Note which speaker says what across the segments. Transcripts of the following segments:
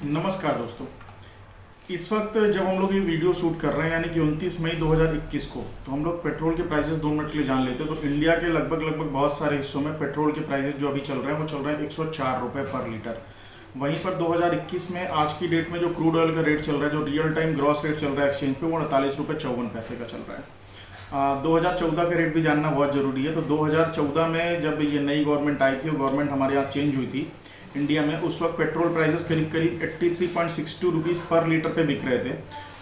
Speaker 1: नमस्कार दोस्तों। इस वक्त जब हम लोग ये वीडियो शूट कर रहे हैं यानी कि 29 मई 2021 को, तो हम लोग पेट्रोल के प्राइसेस 2 मिनट के लिए जान लेते हैं। तो इंडिया के लगभग बहुत सारे हिस्सों में पेट्रोल के प्राइसेस जो अभी चल रहे हैं वो चल रहे हैं 104 रुपये पर लीटर। वहीं पर 2021 में आज की डेट में जो क्रूड ऑयल का रेट चल रहा है, जो रियल टाइम ग्रॉस रेट चल रहा है एक्सचेंज पे, वो 48 रुपये 54 पैसे का चल रहा है। 2014 का रेट भी जानना बहुत ज़रूरी है। तो 2014 में जब ये नई गवर्नमेंट आई थी, गवर्नमेंट हमारे यहाँ चेंज हुई थी इंडिया में, उस वक्त पेट्रोल प्राइसेस करीब 83.62 रुपीज़ पर लीटर पे बिक रहे थे।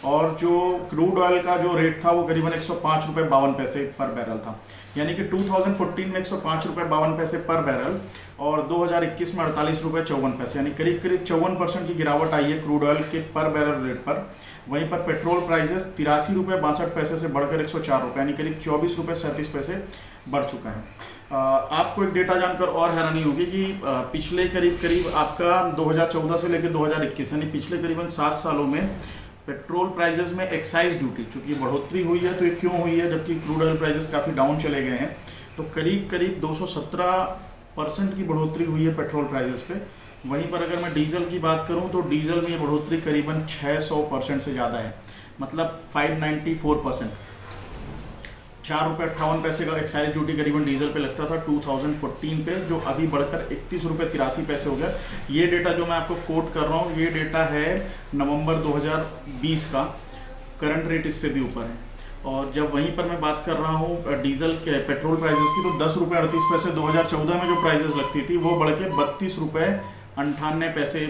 Speaker 1: और जो क्रूड ऑयल का जो रेट था वो करीबन 105 रुपये 52 पैसे पर बैरल था। यानी कि 2014 में 105 रुपये 52 पैसे पर बैरल और 2021 में 48 रुपये 54 पैसे, यानी करीब 54% की गिरावट आई है क्रूड ऑयल के पर बैरल रेट पर। वहीं पर पेट्रोल प्राइसेस 83 रुपये 62 पैसे से बढ़कर 104 रुपये यानी करीब 24 रुपये 37 पैसे बढ़ चुका है। आपको एक डेटा जानकर और हैरानी होगी कि पिछले करीब आपका 2014 से लेकर 2021 यानी पिछले करीबन 7 सालों में पेट्रोल प्राइसेस में एक्साइज ड्यूटी चूँकि बढ़ोतरी हुई है। तो ये क्यों हुई है जबकि क्रूड ऑयल प्राइसेस काफ़ी डाउन चले गए हैं? तो करीब 217% की बढ़ोतरी हुई है पेट्रोल प्राइसेस पे। वहीं पर अगर मैं डीजल की बात करूं तो डीजल में ये बढ़ोतरी करीबन 600% से ज़्यादा है, मतलब 594%। 4 रुपये 58 पैसे का एक्साइज ड्यूटी करीबन डीजल पे लगता था 2014 पे, जो अभी बढ़कर 31 रुपये 83 पैसे हो गया। ये डेटा जो मैं आपको कोट कर रहा हूँ, ये डेटा है नवंबर 2020 का। करंट रेट इससे भी ऊपर है। और जब वहीं पर मैं बात कर रहा हूँ डीजल के पेट्रोल प्राइसेस की, तो 10 रुपये 38 पैसे 2014 में जो प्राइसेस लगती थी वो बढ़ के 32 रुपये 98 पैसे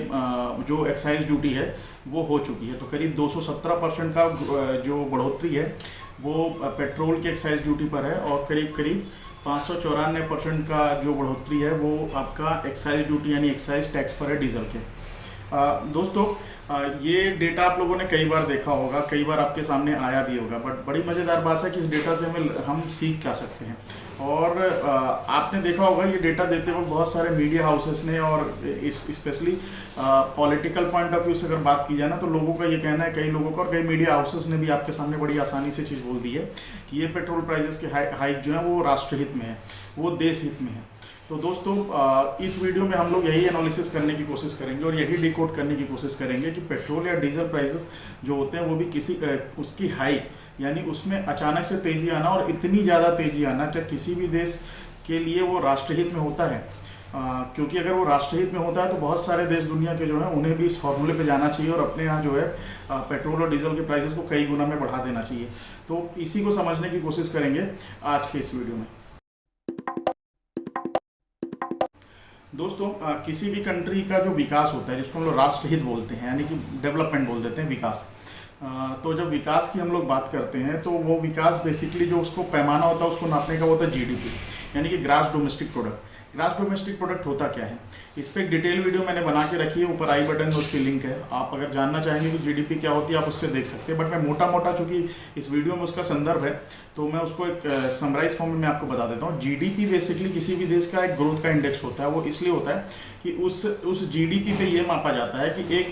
Speaker 1: जो एक्साइज ड्यूटी है वो हो चुकी है। तो करीब 217% का जो बढ़ोतरी है वो पेट्रोल के एक्साइज ड्यूटी पर है और करीब 594% का जो बढ़ोतरी है वो आपका एक्साइज ड्यूटी यानी एक्साइज टैक्स पर है डीजल के। दोस्तों ये डेटा आप लोगों ने कई बार देखा होगा, कई बार आपके सामने आया भी होगा, बट बड़ी मज़ेदार बात है कि इस डेटा से हम सीख क्या सकते हैं। और आपने देखा होगा ये डेटा देते वक्त बहुत सारे मीडिया हाउसेस ने, और specially political point of view से अगर बात की जाए ना, तो लोगों का ये कहना है, कई लोगों का और कई मीडिया हाउसेस ने भी आपके सामने बड़ी आसानी से चीज़ बोल दी है कि ये पेट्रोल प्राइसेस के हाइक जो है वो राष्ट्रहित में है, वो देश हित में है। तो दोस्तों इस वीडियो में हम लोग यही एनालिसिस करने की कोशिश करेंगे और यही डिकोड करने की कोशिश करेंगे कि पेट्रोल या डीजल प्राइसेस जो होते हैं वो भी किसी उसकी हाइक यानी उसमें अचानक से तेज़ी आना और इतनी ज़्यादा तेज़ी आना क्या किसी भी देश के लिए वो राष्ट्रहित में होता है? क्योंकि अगर वो राष्ट्रहित में होता है तो बहुत सारे देश दुनिया के जो हैं उन्हें भी इस फॉर्मूले पे जाना चाहिए और अपने यहाँ जो है पेट्रोल और डीजल के प्राइसेस को कई गुना में बढ़ा देना चाहिए। तो इसी को समझने की कोशिश करेंगे आज के इस वीडियो में। दोस्तों किसी भी कंट्री का जो विकास होता है जिसको हम लोग राष्ट्रहित बोलते हैं यानी कि डेवलपमेंट बोल देते हैं, विकास। तो जब विकास की हम लोग बात करते हैं तो वो विकास बेसिकली जो उसको पैमाना होता है उसको नापने का होता है जीडीपी यानी कि grass domestic product. Grass domestic product होता क्या है, इस पर एक डिटेल वीडियो मैंने बना के रखी है, ऊपर आई बटन में उसकी लिंक है। आप अगर जानना चाहेंगे कि जीडीपी क्या होती है आप उससे देख सकते हैं, बट मैं मोटा चूँकि इस वीडियो में उसका संदर्भ है तो मैं उसको एक समराइज फॉर्म में मैं आपको बता देता हूँ। जीडीपी बेसिकली किसी भी देश का एक ग्रोथ का इंडेक्स होता है। वो इसलिए होता है कि उस जीडीपी पे ये मापा जाता है कि एक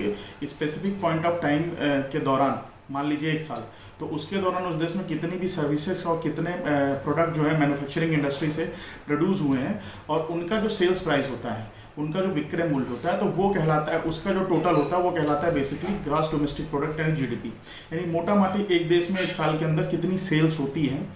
Speaker 1: स्पेसिफिक पॉइंट ऑफ टाइम के दौरान, मान लीजिए 1 साल, तो उसके दौरान उस देश में कितनी भी सर्विसेज और कितने प्रोडक्ट जो है मैन्युफैक्चरिंग इंडस्ट्री से प्रोड्यूस हुए हैं और उनका जो सेल्स प्राइस होता है, उनका जो विक्रय मूल्य होता है, तो वो कहलाता है, उसका जो टोटल होता है वो कहलाता है बेसिकली ग्रास डोमेस्टिक प्रोडक्ट यानी जीडीपी। यानी मोटा माटी एक देश में 1 साल के अंदर कितनी सेल्स होती हैं,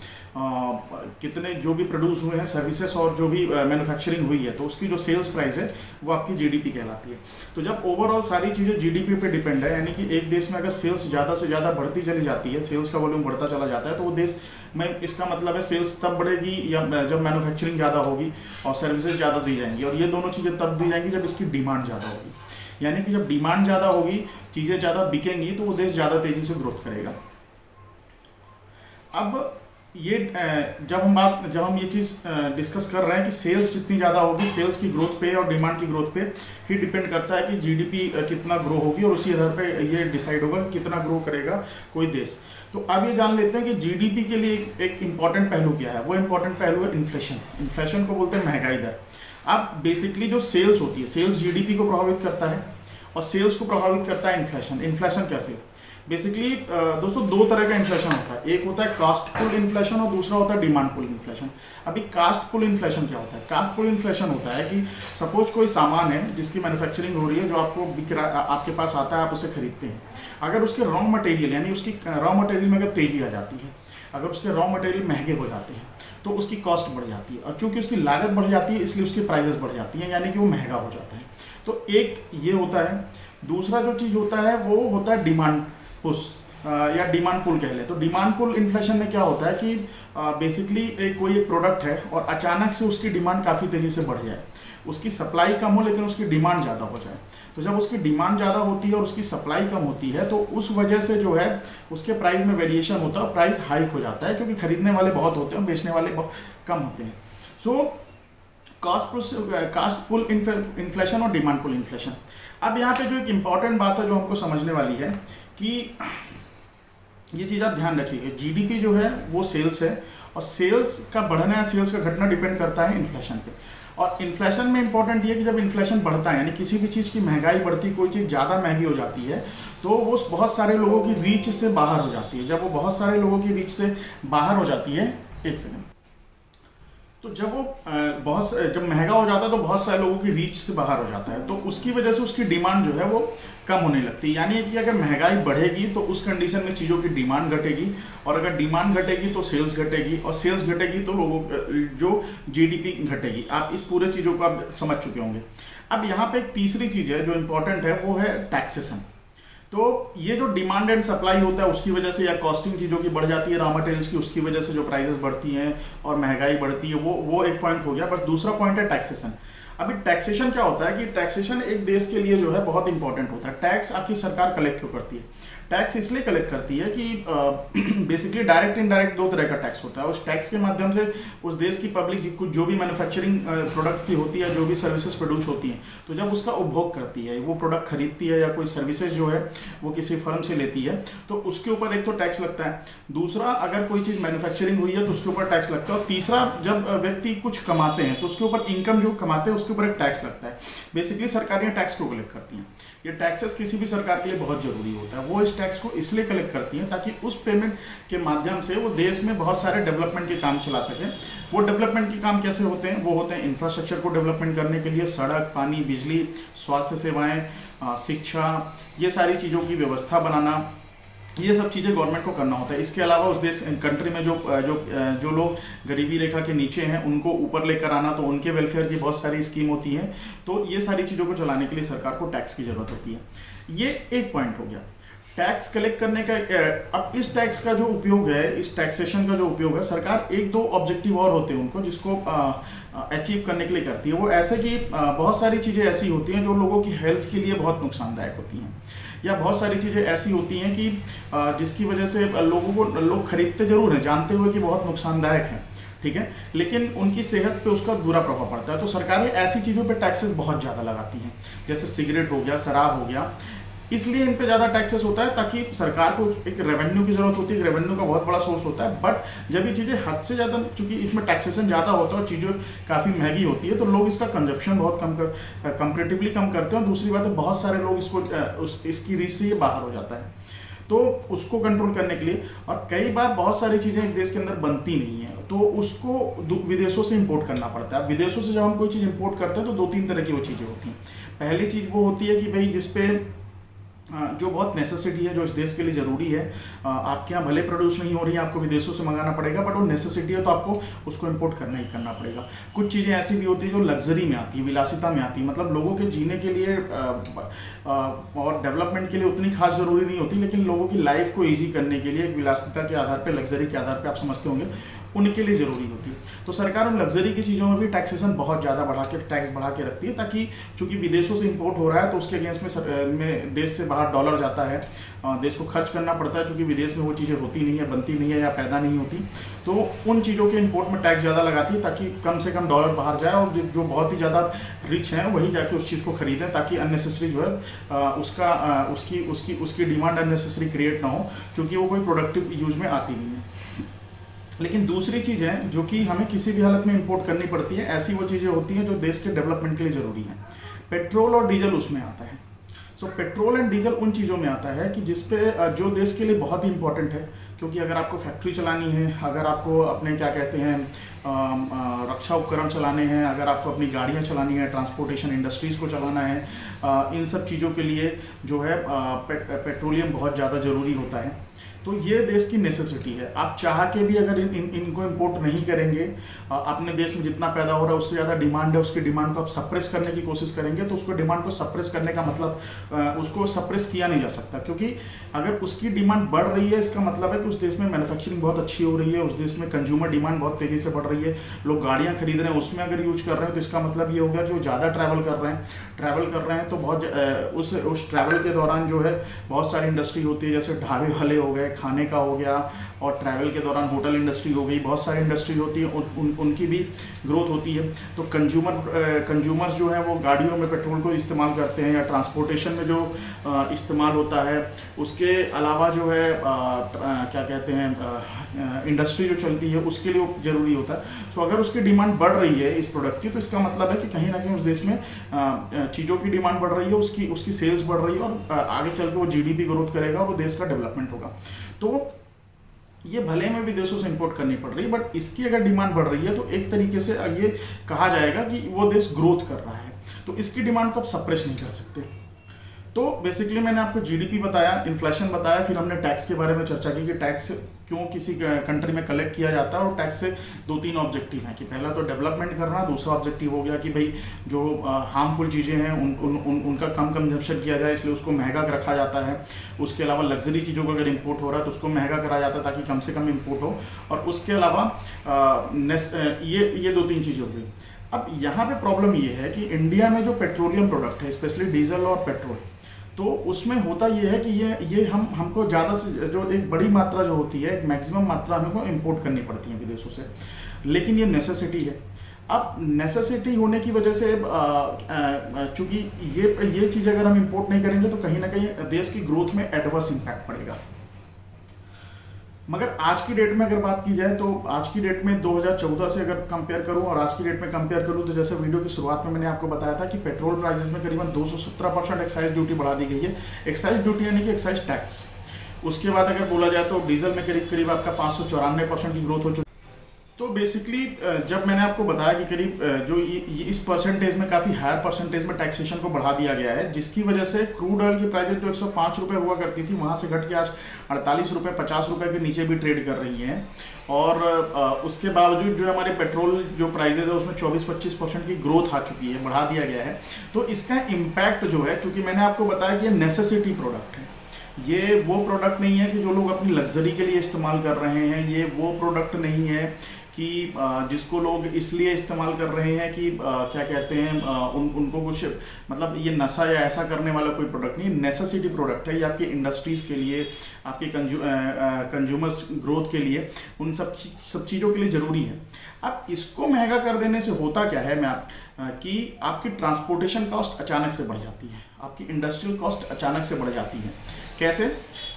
Speaker 1: कितने जो भी प्रोड्यूस हुए हैं सर्विसेज और जो भी मैन्युफैक्चरिंग हुई है, तो उसकी जो सेल्स प्राइस है वो आपकी जीडीपी कहलाती है। तो जब ओवरऑल सारी चीज़ें जीडीपी पे डिपेंड है, यानी कि एक देश में अगर सेल्स ज़्यादा से ज़्यादा बढ़ती चली जाती है, सेल्स का वॉल्यूम बढ़ता चला जाता है, तो वो देश में, इसका मतलब है सेल्स तब बढ़ेगी या जब मैन्युफैक्चरिंग ज़्यादा होगी और सर्विसेज ज़्यादा दी जाएंगी, और ये दोनों चीज़ें तब दी जाएंगी जब इसकी डिमांड ज़्यादा होगी। यानी कि जब डिमांड ज़्यादा होगी, चीज़ें ज़्यादा बिकेंगी, तो वो देश ज़्यादा तेज़ी से ग्रोथ करेगा। अब ये जब हम ये चीज़ डिस्कस कर रहे हैं कि सेल्स जितनी ज़्यादा होगी, सेल्स की ग्रोथ पे और डिमांड की ग्रोथ पे ही डिपेंड करता है कि जीडीपी कितना ग्रो होगी, और उसी आधार पे ये डिसाइड होगा कि कितना ग्रो करेगा कोई देश। तो अब ये जान लेते हैं कि जीडीपी के लिए एक इम्पॉर्टेंट पहलू क्या है। वो इम्पॉर्टेंट पहलू है इन्फ्लेशन। इन्फ्लेशन को बोलते हैं महंगाई दर। अब बेसिकली जो सेल्स होती है, सेल्स जीडीपी को प्रभावित करता है और सेल्स को प्रभावित करता है इन्फ्लेशन। इन्फ्लेशन कैसे? बेसिकली दोस्तों दो तरह का इन्फ्लेशन होता है, एक होता है कास्ट पुल इन्फ्लेशन और दूसरा होता है डिमांड पुल इन्फ्लेशन। अभी कास्ट पुल इन्फ्लेशन क्या होता है? कास्ट पुल इन्फ्लेशन होता है कि सपोज कोई सामान है जिसकी मैन्युफैक्चरिंग हो रही है, जो आपको बिक रहा, आपके पास आता है, आप उसे खरीदते हैं। अगर उसके रॉ मटेरियल यानी उसकी रॉ मटेरियल में अगर तेजी आ जाती है, अगर उसके रॉ मटेरियल महंगे हो जाते हैं तो उसकी कॉस्ट बढ़ जाती है, और चूंकि उसकी लागत बढ़ जाती है इसलिए उसकी प्राइजेस बढ़ जाती हैं, यानी कि वो महंगा हो जाता है। तो एक ये होता है। दूसरा जो चीज़ होता है वो होता है डिमांड पुश या डिमांड पुल कह ले। तो डिमांड पुल इन्फ्लेशन में क्या होता है कि बेसिकली कोई एक प्रोडक्ट है और अचानक से उसकी डिमांड काफ़ी तेज़ी से बढ़ जाए, उसकी सप्लाई कम हो लेकिन उसकी डिमांड ज़्यादा हो जाए। तो जब उसकी डिमांड ज़्यादा होती है और उसकी सप्लाई कम होती है तो उस वजह से जो है उसके प्राइस में वेरिएशन होता है, प्राइस हाइक हो जाता है, क्योंकि खरीदने वाले बहुत होते हैं, बेचने वाले बहुत कम होते हैं। सो कास्ट पुल इन्फ्लेशन और डिमांड पुल इन्फ्लेशन। अब यहाँ पे जो एक इम्पॉर्टेंट बात है जो हमको समझने वाली है कि ये चीज़ आप ध्यान रखिएगा, जीडीपी जो है वो सेल्स है, और सेल्स का बढ़ना या सेल्स का घटना डिपेंड करता है इन्फ्लेशन पे। और इन्फ्लेशन में इंपॉर्टेंट ये है कि जब इन्फ्लेशन बढ़ता है, यानी किसी भी चीज़ की महंगाई बढ़ती, कोई चीज़ ज़्यादा महंगी हो जाती है, तो वो बहुत सारे लोगों की रीच से बाहर हो जाती है। जब वो बहुत सारे लोगों की रीच से बाहर हो जाती है, एक सेकेंड, तो जब वो जब महंगा हो जाता है तो बहुत सारे लोगों की रीच से बाहर हो जाता है, तो उसकी वजह से उसकी डिमांड जो है वो कम होने लगती है। यानी कि अगर महंगाई बढ़ेगी तो उस कंडीशन में चीज़ों की डिमांड घटेगी, और अगर डिमांड घटेगी तो सेल्स घटेगी, और सेल्स घटेगी तो लोगों जो जीडीपी घटेगी। आप इस पूरे चीज़ों को आप समझ चुके होंगे। अब यहाँ पे एक तीसरी चीज़ है जो इम्पोर्टेंट है, वो है टैक्सेशन। तो ये जो डिमांड एंड सप्लाई होता है उसकी वजह से, या कॉस्टिंग चीज़ों की बढ़ जाती है रॉ मटेरियल्स की, उसकी वजह से जो प्राइसेस बढ़ती हैं और महंगाई बढ़ती है, वो एक पॉइंट हो गया। बस दूसरा पॉइंट है टैक्सेशन। अभी टैक्सेशन क्या होता है कि टैक्सेशन एक देश के लिए जो है बहुत इंपॉर्टेंट होता है। टैक्स आपकी सरकार कलेक्ट क्यों करती है? टैक्स इसलिए कलेक्ट करती है कि बेसिकली डायरेक्ट इनडायरेक्ट दो तरह का टैक्स होता है। उस टैक्स के माध्यम से उस देश की पब्लिक जो भी मैन्युफैक्चरिंग प्रोडक्ट की होती है, जो भी सर्विसेज प्रोड्यूस होती हैं, तो जब उसका उपभोग करती है, वो प्रोडक्ट खरीदती है या कोई सर्विसेज जो है वो किसी फर्म से लेती है, तो उसके ऊपर एक तो टैक्स लगता है। दूसरा, अगर कोई चीज़ मैन्युफैक्चरिंग हुई है तो उसके ऊपर टैक्स लगता है। और तीसरा, जब व्यक्ति कुछ कमाते हैं तो उसके ऊपर इनकम जो कमाते हैं उसके ऊपर एक टैक्स लगता है। बेसिकली सरकारें टैक्स को कलेक्ट करती हैं। ये टैक्सेस किसी भी सरकार के लिए बहुत जरूरी होता है। वो इस टैक्स को इसलिए कलेक्ट करती हैं ताकि उस पेमेंट के माध्यम से वो देश में बहुत सारे डेवलपमेंट के काम चला सकें। वो डेवलपमेंट के काम कैसे होते हैं? वो होते हैं इंफ्रास्ट्रक्चर को डेवलपमेंट करने के लिए, सड़क, पानी, बिजली, स्वास्थ्य सेवाएं, शिक्षा, ये सारी चीज़ों की व्यवस्था बनाना, ये सब चीज़ें गवर्नमेंट को करना होता है। इसके अलावा उस देश कंट्री में जो लोग गरीबी रेखा के नीचे हैं उनको ऊपर लेकर आना, तो उनके वेलफेयर की बहुत सारी स्कीम होती हैं। तो ये सारी चीज़ों को चलाने के लिए सरकार को टैक्स की ज़रूरत होती है। ये एक पॉइंट हो गया टैक्स कलेक्ट करने का। अब इस टैक्स का जो उपयोग है, इस टैक्सेशन का जो उपयोग है, सरकार एक दो ऑब्जेक्टिव और होते हैं उनको, जिसको अचीव करने के लिए करती है। वो ऐसे कि बहुत सारी चीज़ें ऐसी होती हैं जो लोगों की हेल्थ के लिए बहुत नुकसानदायक होती हैं, या बहुत सारी चीज़ें ऐसी होती हैं कि जिसकी वजह से लोग खरीदते जरूर हैं जानते हुए कि बहुत नुकसानदायक है, ठीक है, लेकिन उनकी सेहत पे उसका बुरा प्रभाव पड़ता है। तो सरकारें ऐसी चीज़ों पे टैक्सेस बहुत ज़्यादा लगाती हैं, जैसे सिगरेट हो गया, शराब हो गया। इसलिए इन पे ज़्यादा टैक्सेस होता है ताकि सरकार को एक रेवेन्यू की ज़रूरत होती है, रेवेन्यू का बहुत बड़ा सोर्स होता है। बट जब ये चीज़ें हद से ज़्यादा, चूँकि इसमें टैक्सेशन ज़्यादा होता है और चीज़ें काफ़ी महंगी होती है, तो लोग इसका कंजप्शन बहुत कंपेरेटिवली कम करते हैं। और दूसरी बात है, बहुत सारे लोग इसकी रीच से ये बाहर हो जाता है, तो उसको कंट्रोल करने के लिए। और कई बार बहुत सारी चीज़ें एक देश के अंदर बनती नहीं है, तो उसको विदेशों से इंपोर्ट करना पड़ता है। विदेशों से जब हम कोई चीज़ इंपोर्ट करते हैं तो दो तीन तरह की वो चीज़ें होती हैं। पहली चीज़ वो होती है कि भाई जिसपे जो बहुत नेसेसिटी है, जो इस देश के लिए ज़रूरी है, आपके यहाँ भले प्रोड्यूस नहीं हो रही है, आपको विदेशों से मंगाना पड़ेगा, बट वो नेसेसिटी है तो आपको उसको इंपोर्ट करना ही करना पड़ेगा। कुछ चीज़ें ऐसी भी होती है जो लग्जरी में आती है, विलासिता में आती है, मतलब लोगों के जीने के लिए और डेवलपमेंट के लिए उतनी खास ज़रूरी नहीं होती, लेकिन लोगों की लाइफ को ईजी करने के लिए एक विलासिता के आधार पर, लग्जरी के आधार पर, आप समझते होंगे, उनके लिए ज़रूरी होती है। तो सरकार उन लग्जरी की चीज़ों में भी टैक्सेशन बहुत ज़्यादा टैक्स बढ़ा के रखती है, ताकि चूंकि विदेशों से इंपोर्ट हो रहा है तो उसके अगेंस्ट में देश से बाहर डॉलर जाता है, देश को खर्च करना पड़ता है, चूंकि विदेश में वो चीज़ें होती नहीं है, बनती नहीं है या पैदा नहीं होती, तो उन चीज़ों के इंपोर्ट में टैक्स ज़्यादा लगाती है ताकि कम से कम डॉलर बाहर जाए, और जो बहुत ही ज़्यादा रिच हैं वही जाके उस चीज़ को खरीदें, ताकि अननेसेसरी जो है उसकी डिमांड अननेसेसरी क्रिएट ना हो, चूँकि वो कोई प्रोडक्टिव यूज में आती नहीं है। लेकिन दूसरी चीज़ है जो कि हमें किसी भी हालत में इंपोर्ट करनी पड़ती है, ऐसी वो चीज़ें होती हैं जो देश के डेवलपमेंट के लिए ज़रूरी हैं। पेट्रोल और डीजल उसमें आता है। सो पेट्रोल एंड डीजल उन चीज़ों में आता है कि जिसपे जो देश के लिए बहुत ही इंपॉर्टेंट है, क्योंकि अगर आपको फैक्ट्री चलानी है, अगर आपको अपने क्या कहते हैं रक्षा उपकरण चलाने हैं, अगर आपको अपनी गाड़ियाँ चलानी है, ट्रांसपोर्टेशन इंडस्ट्रीज़ को चलाना है, इन सब चीज़ों के लिए जो है पेट्रोलियम बहुत ज़्यादा ज़रूरी होता है। तो ये देश की नेसेसिटी है। आप चाह के भी अगर इनको इम्पोर्ट नहीं करेंगे, अपने देश में जितना पैदा हो रहा है उससे ज़्यादा डिमांड है, उसकी डिमांड को आप सप्रेस करने की कोशिश करेंगे तो उसको डिमांड को सप्रेस करने का मतलब उसको सप्रेस किया नहीं जा सकता, क्योंकि अगर उसकी डिमांड बढ़ रही है इसका मतलब है कि उस देश में मैन्युफैक्चरिंग बहुत अच्छी हो रही है, उस देश में कंज्यूमर डिमांड बहुत तेज़ी से बढ़ रही है, लोग गाड़ियाँ खरीद रहे हैं, उसमें अगर यूज कर रहे हैं तो इसका मतलब ये हो गया कि वो ज़्यादा ट्रैवल कर रहे हैं तो बहुत उस ट्रैवल के दौरान जो है बहुत सारी इंडस्ट्री होती है, जैसे ढाबे वाले हो गए, खाने का हो गया, और ट्रैवल के दौरान होटल इंडस्ट्री हो गई, बहुत सारी इंडस्ट्री होती है, उनकी भी ग्रोथ होती है। तो कंज्यूमर्स जो है वो गाड़ियों में पेट्रोल को इस्तेमाल करते हैं, या ट्रांसपोर्टेशन में जो इस्तेमाल होता है, उसके अलावा जो है क्या कहते हैं इंडस्ट्री जो चलती है उसके लिए ज़रूरी होता है। सो अगर उसकी डिमांड बढ़ रही है इस प्रोडक्ट की, तो इसका मतलब है कि कहीं ना कहीं उस देश में चीज़ों की डिमांड बढ़ रही है, उसकी सेल्स बढ़ रही है, और आगे चल के वो जीडीपी ग्रोथ करेगा, वो देश का डेवलपमेंट होगा। तो ये भले में विदेशों से इंपोर्ट करनी पड़ रही है, बट इसकी अगर डिमांड बढ़ रही है तो एक तरीके से ये कहा जाएगा कि वो देश ग्रोथ कर रहा है, तो इसकी डिमांड को आप सप्रेस नहीं कर सकते। तो बेसिकली मैंने आपको जीडीपी बताया, इन्फ्लेशन बताया, फिर हमने टैक्स के बारे में चर्चा की कि टैक्स क्यों किसी कंट्री में कलेक्ट किया जाता है, और टैक्स से 2-3 ऑब्जेक्टिव हैं कि पहला तो डेवलपमेंट करना, दूसरा ऑब्जेक्टिव हो गया कि भाई जो हार्मफुल चीज़ें हैं उनका कम कंजप्शन किया जाए, इसलिए उसको महंगा रखा जाता है। उसके अलावा लग्जरी चीज़ों को अगर इम्पोर्ट हो रहा है तो उसको महंगा करा जाता है ताकि कम से कम इम्पोर्ट हो, और उसके अलावा ये 2-3 चीज़ें हो गई। अब यहाँ पे प्रॉब्लम ये है कि इंडिया में जो पेट्रोलियम प्रोडक्ट है, स्पेशली डीजल और पेट्रोल, तो उसमें होता ये है कि ये हमको ज़्यादा से जो एक बड़ी मात्रा जो होती है, एक मैक्सिमम मात्रा हमको इंपोर्ट करनी पड़ती है विदेशों से, लेकिन ये नेसेसिटी है। अब नेसेसिटी होने की वजह से चूँकि ये चीज़ अगर हम इंपोर्ट नहीं करेंगे तो कहीं ना कहीं देश की ग्रोथ में एडवर्स इम्पैक्ट पड़ेगा। मगर आज की डेट में अगर बात की जाए तो आज की डेट में 2014 से अगर कंपेयर करूं और आज की डेट में कंपेयर करूं, तो जैसे वीडियो की शुरुआत में मैंने आपको बताया था कि पेट्रोल प्राइसेस में करीबन 217% एक्साइज ड्यूटी बढ़ा दी गई है। एक्साइज ड्यूटी यानी कि एक्साइज टैक्स। उसके बाद अगर बोला जाए तो डीजल में करीब आपका 594% की ग्रोथ हो चुकी। तो बेसिकली जब मैंने आपको बताया कि करीब जो इस परसेंटेज में काफ़ी हायर परसेंटेज में टैक्सेशन को बढ़ा दिया गया है, जिसकी वजह से क्रूड ऑयल की प्राइसेज जो 105 रुपये हुआ करती थी वहाँ से घट के आज 48 रुपये 50 रुपये के नीचे भी ट्रेड कर रही हैं। और उसके बावजूद जो हमारे पेट्रोल जो प्राइजेज है उसमें 24-25% की ग्रोथ आ चुकी है, बढ़ा दिया गया है। तो इसका इम्पैक्ट जो है, चूँकि मैंने आपको बताया कि ये नेसेसिटी प्रोडक्ट है, ये वो प्रोडक्ट नहीं है कि जो लोग अपनी लग्जरी के लिए इस्तेमाल कर रहे हैं, ये वो प्रोडक्ट नहीं है कि जिसको लोग इसलिए इस्तेमाल कर रहे हैं कि क्या कहते हैं उनको कुछ मतलब ये नशा या ऐसा करने वाला कोई प्रोडक्ट नहीं, नेसेसिटी प्रोडक्ट है। ये आपकी इंडस्ट्रीज़ के लिए, आपकी कंज्यूमर्स ग्रोथ के लिए, उन सब चीज़ों के लिए ज़रूरी है। अब इसको महंगा कर देने से होता क्या है कि आपकी ट्रांसपोर्टेशन कॉस्ट अचानक से बढ़ जाती है, आपकी इंडस्ट्रियल कॉस्ट अचानक से बढ़ जाती है। कैसे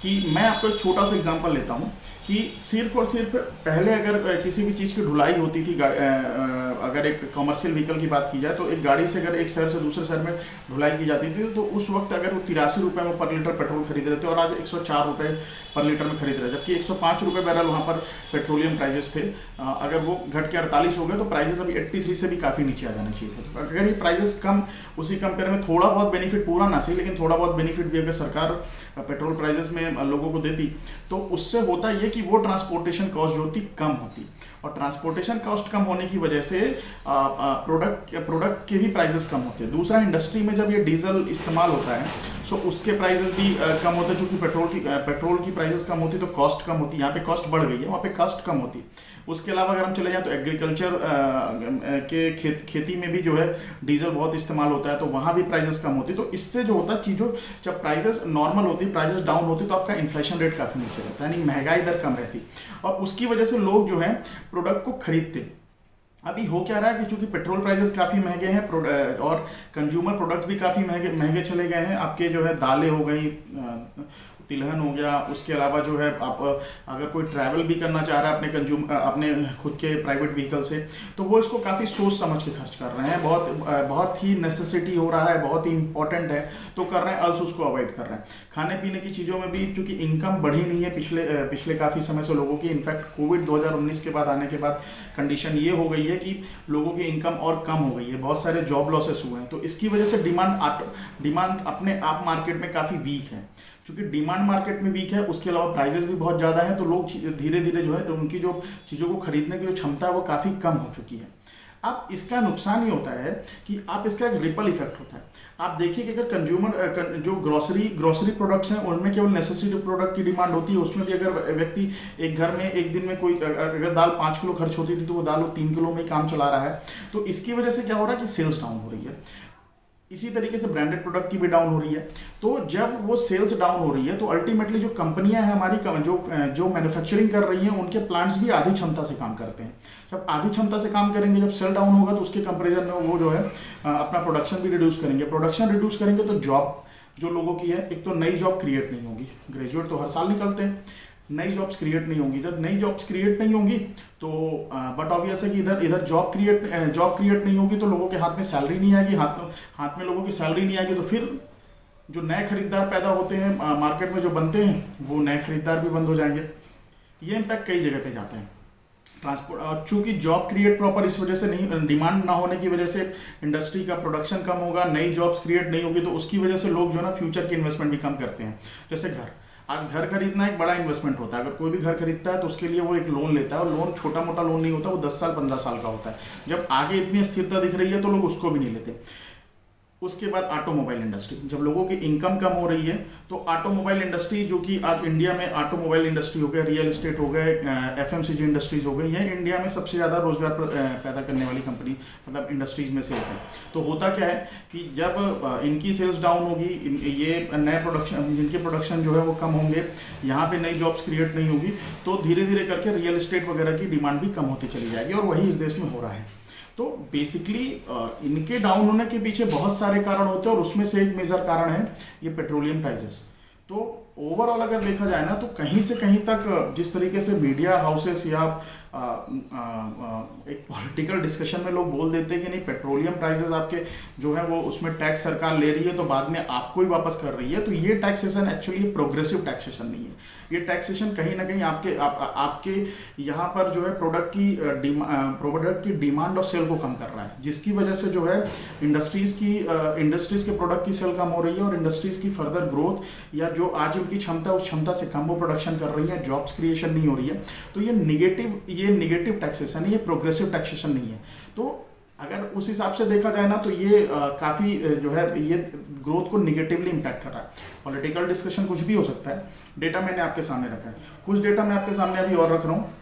Speaker 1: कि मैं आपको एक छोटा सा एग्जांपल लेता हूँ कि सिर्फ और सिर्फ पहले अगर किसी भी चीज़ की ढुलाई होती थी, अगर एक कमर्शियल व्हीकल की बात की जाए तो एक गाड़ी से अगर एक शहर से दूसरे शहर में ढुलाई की जाती थी तो उस वक्त अगर वो 83 रुपये में पर लीटर पेट्रोल खरीद रहे थे और आज 104 रुपये पर लीटर में खरीद रहे, जबकि 105 रुपये बैरल वहाँ पर पेट्रोलियम प्राइजेस थे। अगर वो घट के 48 हो गए तो प्राइजेस अभी 83 से भी काफ़ी नीचे आ जाने चाहिए थे। तो अगर ये प्राइजेस कम, उसी कंपेयर में थोड़ा बहुत बेनिफिट, पूरा ना सही लेकिन थोड़ा बहुत बेनिफिट भी अगर सरकार पेट्रोल प्राइजेस में लोगों को देती तो उससे होता ये कि वो ट्रांसपोर्टेशन कॉस्ट जो होती कम होती, और ट्रांसपोर्टेशन कॉस्ट कम होने की वजह से प्रोडक्ट के भी प्राइजेस कम होते हैं। दूसरा, इंडस्ट्री में जब ये डीजल इस्तेमाल होता है सो उसके प्राइजेस भी कम होते हैं, क्योंकि पेट्रोल की प्राइजेस कम होती तो कॉस्ट कम होती। यहाँ पे कॉस्ट बढ़ गई है, वहाँ पे कॉस्ट कम होती। उसके अलावा अगर हम चले जाएँ तो एग्रीकल्चर के खेती में भी जो है डीजल बहुत इस्तेमाल होता है, तो वहाँ भी प्राइजेस कम होती। तो इससे जो होता है चीज़ों, जब प्राइजेस नॉर्मल होती, प्राइजेस डाउन होती तो आपका इन्फ्लेशन रेट काफ़ी नीचे रहता है, यानी महंगाई दर कम रहती, और उसकी वजह से लोग जो है प्रोडक्ट को खरीदते। अभी हो क्या रहा है कि चूंकि पेट्रोल प्राइसेस काफ़ी महंगे हैं और कंज्यूमर प्रोडक्ट्स भी काफ़ी महंगे चले गए हैं। आपके जो है दालें हो गई, तिलहन हो गया, उसके अलावा जो है आप अगर कोई ट्रैवल भी करना चाह रहा है अपने खुद के प्राइवेट व्हीकल से, तो वो इसको काफ़ी सोच समझ के खर्च कर रहे हैं। बहुत ही नेसेसिटी हो रहा है, बहुत ही इंपॉर्टेंट है तो कर रहे हैं, अल्स उसको अवॉइड कर रहे हैं। खाने पीने की चीज़ों में भी क्योंकि इनकम बढ़ी नहीं है पिछले काफ़ी समय से लोगों की, इनफैक्ट कोविड 2019 के बाद आने के बाद कंडीशन ये हो गई है कि लोगों की इनकम और कम हो गई है, बहुत सारे जॉब लॉसेस हुए हैं, तो इसकी वजह से डिमांड अपने आप मार्केट में काफ़ी वीक है। क्योंकि डिमांड मार्केट में वीक है, उसके अलावा प्राइजेस भी बहुत ज़्यादा हैं, तो लोग धीरे धीरे जो है उनकी जो चीज़ों को खरीदने की जो क्षमता है वो काफ़ी कम हो चुकी है। अब इसका नुकसान ये होता है कि आप इसका एक रिपल इफेक्ट होता है। आप देखिए कि अगर जो ग्रोसरी प्रोडक्ट्स हैं उनमें केवल नेसेसिटी प्रोडक्ट की डिमांड होती है, उसमें भी अगर व्यक्ति एक घर में एक दिन में कोई अगर दाल 5 किलो खर्च होती थी तो वो दाल 3 किलो में ही काम चला रहा है, तो इसकी वजह से क्या हो रहा है कि सेल्स डाउन हो रही है। इसी तरीके से ब्रांडेड प्रोडक्ट की भी डाउन हो रही है। तो जब वो सेल्स डाउन हो रही है तो अल्टीमेटली जो कंपनियां हैं हमारी जो मैन्युफैक्चरिंग कर रही हैं उनके प्लांट्स भी आधी क्षमता से काम करते हैं। जब आधी क्षमता से काम करेंगे, जब सेल डाउन होगा तो उसके कंपेरिजन में वो जो है अपना प्रोडक्शन भी रिड्यूस करेंगे। प्रोडक्शन रिड्यूस करेंगे तो जॉब जो लोगों की है, एक तो नई जॉब क्रिएट नहीं होगी, ग्रेजुएट तो हर साल निकलते हैं, नई जॉब्स क्रिएट नहीं होंगी। जब नई जॉब्स क्रिएट नहीं होंगी तो बट ऑब्वियस है कि इधर जॉब क्रिएट नहीं होगी तो लोगों के हाथ में सैलरी नहीं आएगी, हाथ में लोगों की सैलरी नहीं आएगी, तो फिर जो नए खरीदार पैदा होते हैं मार्केट में जो बनते हैं वो नए खरीदार भी बंद हो जाएंगे। ये इम्पैक्ट कई जगह पे जाते हैं। ट्रांसपोर्ट, और चूंकि जॉब क्रिएट प्रॉपर इस वजह से नहीं, डिमांड ना होने की वजह से इंडस्ट्री का प्रोडक्शन कम होगा, नई जॉब्स क्रिएट नहीं होगी, तो उसकी वजह से लोग जो है ना फ्यूचर की इन्वेस्टमेंट भी कम करते हैं। जैसे आज घर खरीदना एक बड़ा इन्वेस्टमेंट होता है। अगर कोई भी घर खरीदता है तो उसके लिए वो एक लोन लेता है, और लोन छोटा मोटा लोन नहीं होता, वो 10 साल 15 साल का होता है। जब आगे इतनी स्थिरता दिख रही है तो लोग उसको भी नहीं लेते। उसके बाद ऑटोमोबाइल इंडस्ट्री, जब लोगों की इनकम कम हो रही है तो ऑटोमोबाइल इंडस्ट्री, जो कि आज इंडिया में ऑटोमोबाइल इंडस्ट्री हो गया, रियल एस्टेट हो गए, एफएमसीजी इंडस्ट्रीज हो गई, यह इंडिया में सबसे ज़्यादा रोजगार पैदा करने वाली कंपनी मतलब इंडस्ट्रीज में से एक है। तो होता क्या है कि जब इनकी सेल्स डाउन होगी, ये नए प्रोडक्शन, जिनके प्रोडक्शन जो है वो कम होंगे, यहाँ पे नई जॉब्स क्रिएट नहीं होगी, तो धीरे धीरे करके रियल एस्टेट वगैरह की डिमांड भी कम होती चली जाएगी, और वही इस देश में हो रहा है। तो बेसिकली इनके डाउन होने के पीछे बहुत सारे कारण होते हैं, और उसमें से एक मेजर कारण है ये पेट्रोलियम प्राइसेस। तो ओवरऑल अगर देखा जाए ना, तो कहीं से कहीं तक जिस तरीके से मीडिया हाउसेस या एक पॉलिटिकल डिस्कशन में लोग बोल देते हैं कि नहीं पेट्रोलियम प्राइसेस आपके जो है वो उसमें टैक्स सरकार ले रही है तो बाद में आपको ही वापस कर रही है, तो ये टैक्सेशन एक्चुअली प्रोग्रेसिव टैक्सेशन नहीं है। ये टैक्सेशन कहीं ना कहीं आपके यहाँ पर जो है प्रोडक्ट की डिमांड और सेल को कम कर रहा है, जिसकी वजह से जो है इंडस्ट्रीज के प्रोडक्ट की सेल कम हो रही है, और इंडस्ट्रीज की फर्दर ग्रोथ या जो आज उनकी क्षमता उस क्षमता से कम वो प्रोडक्शन कर रही है, जॉब्स क्रिएशन नहीं हो रही है। तो ये निगेटिव टैक्सेशन है, ये प्रोग्रेसिव टैक्सेशन नहीं है। तो अगर उस हिसाब से देखा जाए ना, तो ये काफ़ी जो है ये ग्रोथ को निगेटिवली इम्पैक्ट कर रहा है। पॉलिटिकल डिस्कशन कुछ भी हो सकता है, डेटा मैंने आपके सामने रखा है, कुछ डेटा मैं आपके सामने अभी और रख रहा हूँ।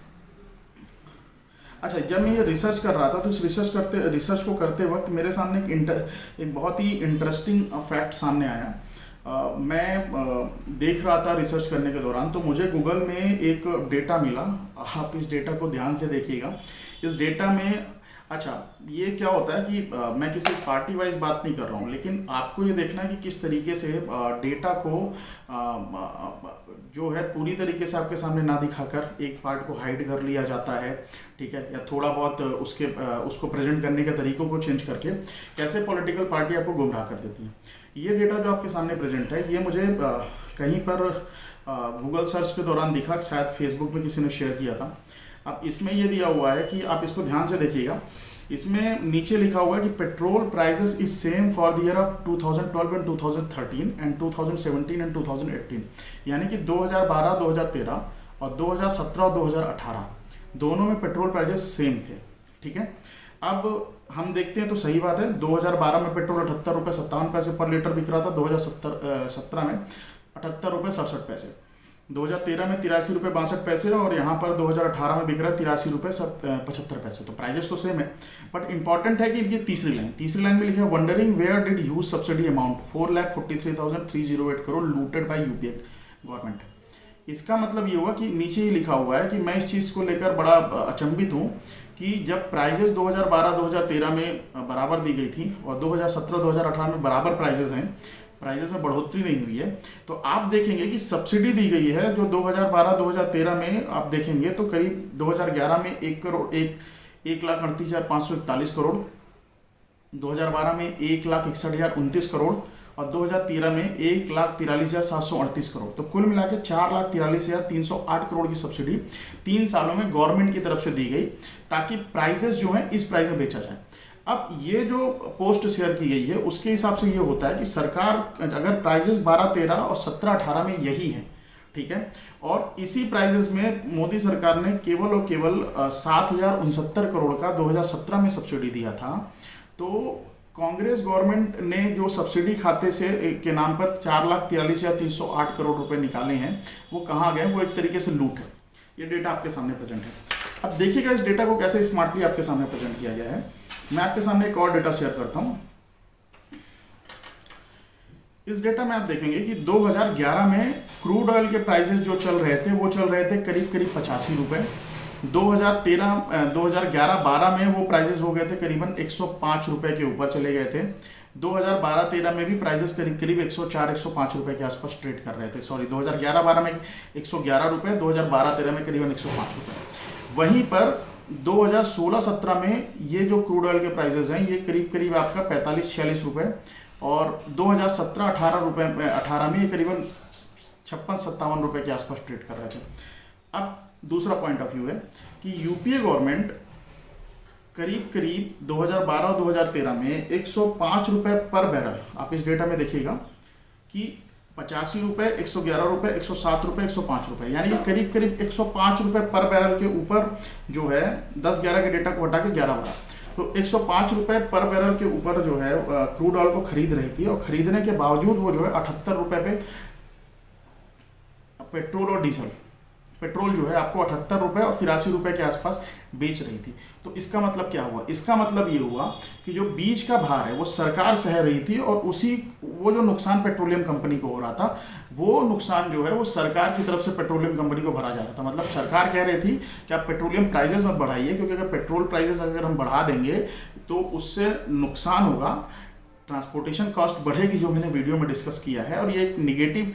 Speaker 1: अच्छा, जब मैं ये रिसर्च कर रहा था तो इस रिसर्च को करते वक्त मेरे सामने एक बहुत ही इंटरेस्टिंग फैक्ट सामने आया। मैं देख रहा था रिसर्च करने के दौरान, तो मुझे गूगल में एक डेटा मिला। आप इस डेटा को ध्यान से देखिएगा। इस डेटा में अच्छा ये क्या होता है कि मैं किसी पार्टी वाइज बात नहीं कर रहा हूँ, लेकिन आपको ये देखना है कि किस तरीके से डेटा को जो है पूरी तरीके से आपके सामने ना दिखाकर एक पार्ट को हाइड कर लिया जाता है, ठीक है, या थोड़ा बहुत उसको प्रेजेंट करने के तरीकों को चेंज करके कैसे पॉलिटिकल पार्टी आपको गुमराह कर देती है। ये डेटा जो आपके सामने प्रेजेंट है, ये मुझे कहीं पर गूगल सर्च के दौरान दिखा, शायद फेसबुक में किसी ने शेयर किया था। अब इसमें ये दिया हुआ है कि आप इसको ध्यान से देखिएगा। इसमें नीचे लिखा हुआ है कि petrol prices is same for the year of 2012 and 2013 and 2017 and 2018, यानी कि 2012, 2013 और 2017 और 2018 दोनों में पेट्रोल प्राइसेस सेम थे, ठीक है। अब हम देखते हैं तो सही बात है, 2012 में पेट्रोल 78 रुपये 57 पैसे पर लीटर बिक रहा था, 2017 में 78 रुपये 67 पैसे, 2013 में 83 रुपये 62 पैसे, और यहाँ पर 2018 में बिक रहा है 83 रुपये 75 पैसे। तो प्राइजेस तो सेम है, बट इंपॉर्टेंट है कि ये तीसरी लाइन में लिखा है wondering where did use subsidy amount 4,43,308 crore looted by UPA government. इसका मतलब ये हुआ कि नीचे ही लिखा हुआ है कि मैं इस चीज़ को लेकर बड़ा अचंभित हूँ कि जब प्राइजेस 2012-2013 में बराबर दी गई थी और 2017-2018 में बराबर प्राइजेस हैं, प्राइजेस में बढ़ोतरी नहीं हुई है। तो आप देखेंगे कि सब्सिडी दी गई है जो 2012-2013 में आप देखेंगे तो करीब 2011 में 1,38,541 करोड़, 2012 में 1,61,029 करोड़ और 2013 में 1,43,738 करोड़। तो कुल मिला के 4,43,308 करोड़ की सब्सिडी 3 सालों में गवर्नमेंट की तरफ से दी गई ताकि प्राइजेस जो हैं इस प्राइस में बेचा जाए। अब ये जो पोस्ट शेयर की गई है उसके हिसाब से ये होता है कि सरकार अगर प्राइजेस 12-13 और 17-18 में यही है, ठीक है, और इसी प्राइजेस में मोदी सरकार ने केवल और केवल 7,069 करोड़ का 2017 में सब्सिडी दिया था। तो कांग्रेस गवर्नमेंट ने जो सब्सिडी खाते से के नाम पर 4,43,308 करोड़ रुपए निकाले हैं वो कहाँ गए, वो एक तरीके से लूट है। ये डेटा आपके सामने प्रेजेंट है। अब देखिएगा इस डेटा को कैसे स्मार्टली आपके सामने प्रेजेंट किया गया है। मैं आपके सामने एक और डेटा शेयर करता हूँ। इस डेटा में आप देखेंगे कि 2011 में क्रूड ऑयल के प्राइसेस जो चल रहे थे वो चल रहे थे करीब करीब 85 रुपये। 2011-12 में वो प्राइजेस हो गए थे करीबन 105 रुपये के ऊपर चले गए थे। 2012-13 में भी प्राइजेस करीब करीब 104-105 रुपये के आसपास ट्रेड कर रहे थे। सॉरी, 2011-12 में 111 रुपये, 2012-13 में करीबन 105 रुपये। वहीं पर 2016-17 में ये जो क्रूड ऑयल के प्राइजेस हैं ये करीब करीब आपका 45-46 रुपये और 2017-18 में ये करीबन 56-57 रुपये के आसपास ट्रेड कर रहे थे। अब दूसरा पॉइंट ऑफ व्यू है कि यूपीए गवर्नमेंट करीब करीब 2012 और 2013 में 105 रुपये पर बैरल, आप इस डेटा में देखिएगा कि 85 रुपये, 111 रुपये, 107 रुपये, 105 रुपये, यानी कि करीब करीब 105 रुपये पर बैरल के ऊपर जो है 10-11 के डेटा को हटा के 11-12, तो 105 रुपये पर बैरल के ऊपर जो है क्रूड ऑयल को खरीद रही थी और खरीदने के बावजूद वो जो है 78 रुपये पे पेट्रोल और डीजल, पेट्रोल जो है आपको 78 रुपये और 83 रुपये के आसपास बेच रही थी। तो इसका मतलब क्या हुआ? इसका मतलब ये हुआ कि जो बीच का भार है वो सरकार सह रही थी और वो जो नुकसान पेट्रोलियम कंपनी को हो रहा था वो नुकसान जो है वो सरकार की तरफ से पेट्रोलियम कंपनी को भरा जा रहा था। मतलब सरकार कह रही थी कि आप पेट्रोलियम प्राइजेस मत बढ़ाइए, क्योंकि अगर पेट्रोल प्राइजेस अगर हम बढ़ा देंगे तो उससे नुकसान होगा, ट्रांसपोर्टेशन कॉस्ट बढ़ेगी, जो मैंने वीडियो में डिस्कस किया है, और ये एक निगेटिव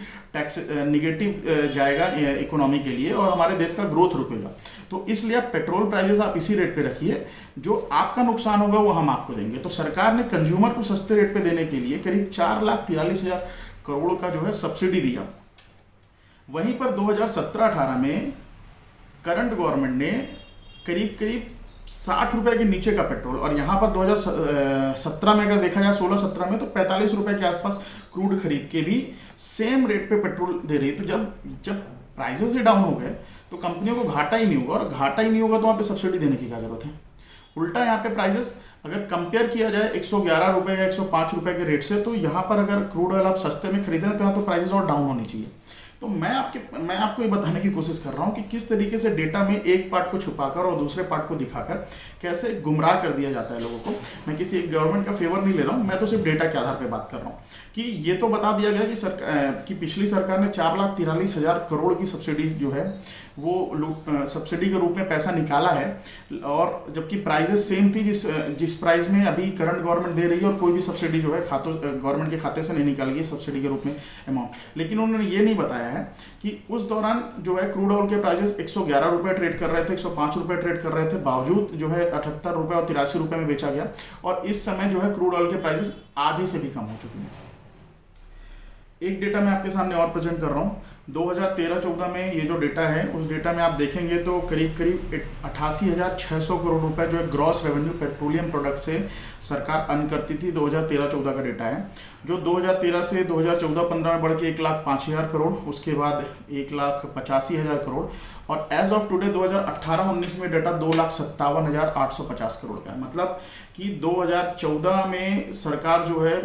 Speaker 1: जाएगा इकोनॉमी के लिए और हमारे देश का ग्रोथ रुकेगा। तो इसलिए आप पेट्रोल प्राइजेस आप इसी रेट पे रखिए, जो आपका नुकसान होगा वो हम आपको देंगे। तो सरकार ने कंज्यूमर को सस्ते रेट पे देने के लिए करीब 4,43,000 करोड़ का जो है सब्सिडी दिया। वहीं पर 2017-18 में करंट गवर्नमेंट ने करीब करीब 60 रुपये के नीचे का पेट्रोल, और यहाँ पर 2017 में अगर देखा जाए 16-17 में तो 45 रुपये के आसपास क्रूड खरीद के भी सेम रेट पे पेट्रोल दे रही है। तो जब प्राइसेस ही डाउन हो गए तो कंपनियों को घाटा ही नहीं होगा, और घाटा ही नहीं होगा तो वहाँ पे सब्सिडी देने की क्या जरूरत है। उल्टा यहाँ पे प्राइसेस अगर कंपेयर किया जाए 111 रुपये या 105 रुपये के रेट से, तो यहाँ पर अगर क्रूड ऑयल आप सस्ते में खरीद रहे हैं तो यहाँ तो प्राइसेस और डाउन होनी चाहिए। तो मैं आपको ये बताने की कोशिश कर रहा हूँ कि किस तरीके से डेटा में एक पार्ट को छुपाकर और दूसरे पार्ट को दिखाकर कैसे गुमराह कर दिया जाता है लोगों को। मैं किसी एक गवर्नमेंट का फेवर नहीं ले रहा हूँ, मैं तो सिर्फ डेटा के आधार पर बात कर रहा हूँ कि ये तो बता दिया गया कि पिछली सरकार ने 4,43,000 करोड़ की सब्सिडी जो है वो सब्सिडी के रूप में पैसा निकाला है, और जबकि प्राइजेस सेम थी जिस प्राइस में अभी करंट गवर्नमेंट दे रही है, और कोई भी सब्सिडी जो है गवर्नमेंट के खाते से नहीं निकाली गई सब्सिडी के रूप में अमाउंट। लेकिन उन्होंने ये नहीं बताया है कि उस दौरान जो है क्रूड ऑयल के प्राइसेस 111 रुपये ट्रेड कर रहे थे, 105 रुपये ट्रेड कर रहे थे, बावजूद जो है 78 रुपये और 83 रुपये में बेचा गया, और इस समय जो है क्रूड ऑयल के प्राइसेस आधे से भी कम हो चुके हैं। एक डेटा मैं आपके सामने और प्रेजेंट कर रहा हूँ। 2013-14 में ये जो डेटा है उस डेटा में आप देखेंगे तो करीब करीब 88,600 करोड़ रुपए जो है ग्रॉस रेवेन्यू पेट्रोलियम प्रोडक्ट से सरकार अर्न करती थी। 2013-14 का डेटा है, जो 2013 से 2014-15 में बढ़ के 1,05,000 करोड़, उसके बाद 1,85,000 करोड़, और एज ऑफ टुडे 2018-19 में डेटा 2,57,850 करोड़ का है। मतलब कि 2014 में सरकार जो है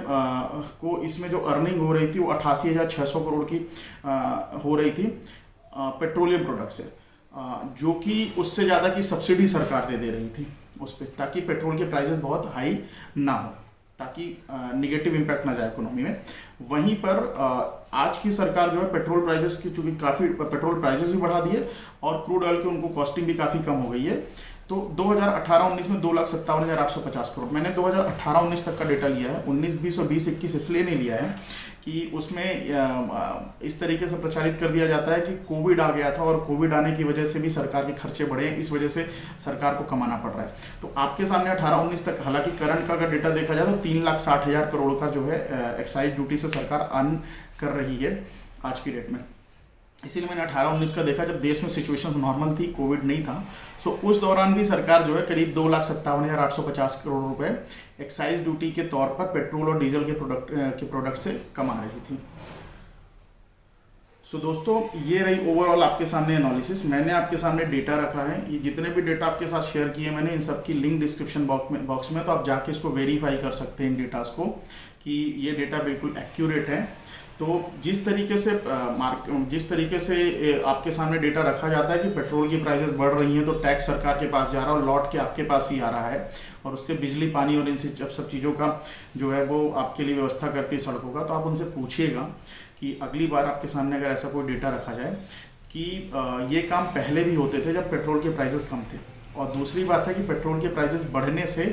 Speaker 1: को इसमें जो अर्निंग हो रही थी वो 88,600 करोड़ की हो रही थी पेट्रोलियम प्रोडक्ट से, जो कि उससे ज़्यादा की सब्सिडी सरकार दे रही थी उस पर, ताकि पेट्रोल के प्राइसेस बहुत हाई ना हो, ताकि निगेटिव इम्पैक्ट ना जाए इकोनॉमी में। वहीं पर आज की सरकार जो है पेट्रोल प्राइसेस की, चूंकि काफ़ी पेट्रोल प्राइसेस भी बढ़ा दिए और क्रूड ऑयल की उनको कॉस्टिंग भी काफ़ी कम हो गई है। तो 2018-19 में 2,57,850 करोड़, मैंने 2018-19 तक का डेटा लिया है, 19-20 और 20-21 इसलिए नहीं लिया है कि उसमें इस तरीके से प्रचारित कर दिया जाता है कि कोविड आ गया था और कोविड आने की वजह से भी सरकार के खर्चे बढ़े हैं, इस वजह से सरकार को कमाना पड़ रहा है। तो आपके सामने 18-19 तक, हालांकि करंट का अगर डेटा देखा जाए तो 3,60,000 करोड़ का जो है एक्साइज ड्यूटी से सरकार अर्न कर रही है आज की डेट में। इसीलिए मैंने 18-19 का देखा जब देश में सिचुएशन नॉर्मल थी, कोविड नहीं था। सो उस दौरान भी सरकार जो है करीब 2,57,850 करोड़ रुपए एक्साइज ड्यूटी के तौर पर पेट्रोल और डीजल के प्रोडक्ट से कमा रही थी। सो दोस्तों, ये रही ओवरऑल आपके सामने एनालिसिस। मैंने आपके सामने डेटा रखा है, ये जितने भी डेटा आपके साथ शेयर किए मैंने, इन सब की लिंक डिस्क्रिप्शन बॉक्स में, तो आप जाके इसको वेरीफाई कर सकते हैं इन डेटास को कि ये डेटा बिल्कुल एक्यूरेट है। तो जिस तरीके से आपके सामने डेटा रखा जाता है कि पेट्रोल की प्राइसेस बढ़ रही हैं तो टैक्स सरकार के पास जा रहा है और लौट के आपके पास ही आ रहा है, और उससे बिजली, पानी और इन सब चीज़ों का जो है वो आपके लिए व्यवस्था करती है सड़कों का। तो आप उनसे पूछिएगा कि अगली बार आपके सामने अगर ऐसा कोई डेटा रखा जाए कि ये काम पहले भी होते थे जब पेट्रोल के प्राइसेस कम थे। और दूसरी बात है कि पेट्रोल के प्राइसेस बढ़ने से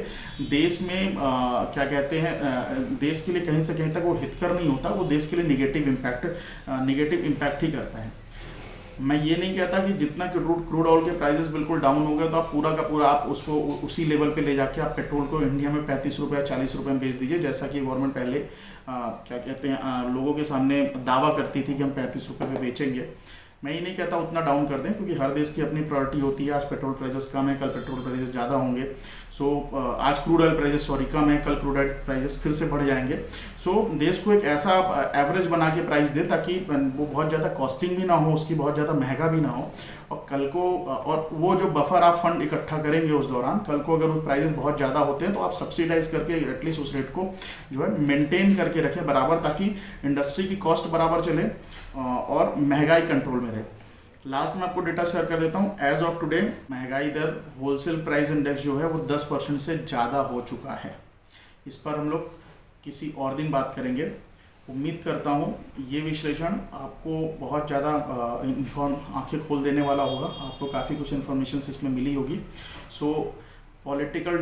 Speaker 1: देश में क्या कहते हैं, देश के लिए कहीं से कहीं तक वो हितकर नहीं होता, वो देश के लिए निगेटिव इम्पैक्ट ही करता है। मैं ये नहीं कहता कि जितना क्रूड ऑयल के प्राइसेस बिल्कुल डाउन हो गए तो आप पूरा का पूरा आप उसको उसी लेवल पे ले जाके आप पेट्रोल को इंडिया में 35 रुपये 40 रुपये में बेच दीजिए, जैसा कि गवर्नमेंट पहले क्या कहते हैं लोगों के सामने दावा करती थी कि हम 35 रुपये पे बेचेंगे। मैं ये नहीं कहता उतना डाउन कर दें, क्योंकि हर देश की अपनी प्रायोरिटी होती है। आज पेट्रोल प्राइसेस कम है, कल पेट्रोल प्राइसेस ज़्यादा होंगे। सो आज क्रूड ऑयल प्राइसेस कम है, कल क्रूड ऑयल प्राइसेस फिर से बढ़ जाएंगे। सो देश को एक ऐसा एवरेज बना के प्राइस दे ताकि वो बहुत ज़्यादा कॉस्टिंग भी ना हो, उसकी बहुत ज़्यादा महंगा भी ना हो, और कल को और वो जो बफर आप फंड इकट्ठा करेंगे उस दौरान, कल को अगर वो प्राइसेस बहुत ज़्यादा होते हैं तो आप सब्सिडाइज करके एटलीस्ट उस रेट को जो है मेंटेन करके रखें बराबर, ताकि इंडस्ट्री की कॉस्ट बराबर चले और महंगाई कंट्रोल में रहे। लास्ट में आपको डेटा शेयर कर देता हूँ। एज ऑफ टुडे महंगाई दर, होलसेल प्राइस इंडेक्स जो है वो 10% से ज़्यादा हो चुका है। इस पर हम लोग किसी और दिन बात करेंगे। उम्मीद करता हूँ ये विश्लेषण आपको बहुत ज़्यादा आंखें खोल देने वाला होगा, आपको काफ़ी कुछ इन्फॉर्मेशन इसमें मिली होगी। सो पॉलिटिकल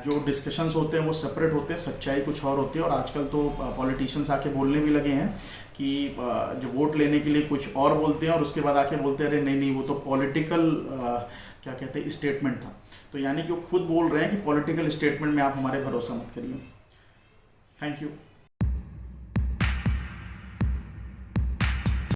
Speaker 1: जो डिस्कशंस होते हैं वो सेपरेट होते हैं, सच्चाई कुछ और होती है। और आजकल तो पॉलिटिशियंस आके बोलने भी लगे हैं कि जो वोट लेने के लिए कुछ और बोलते हैं और उसके बाद आके बोलते हैं अरे नहीं वो तो पॉलिटिकल क्या कहते हैं स्टेटमेंट था। तो यानी कि वो खुद बोल रहे हैं कि पॉलिटिकल स्टेटमेंट में आप हमारे भरोसा मत करिए। Thank you.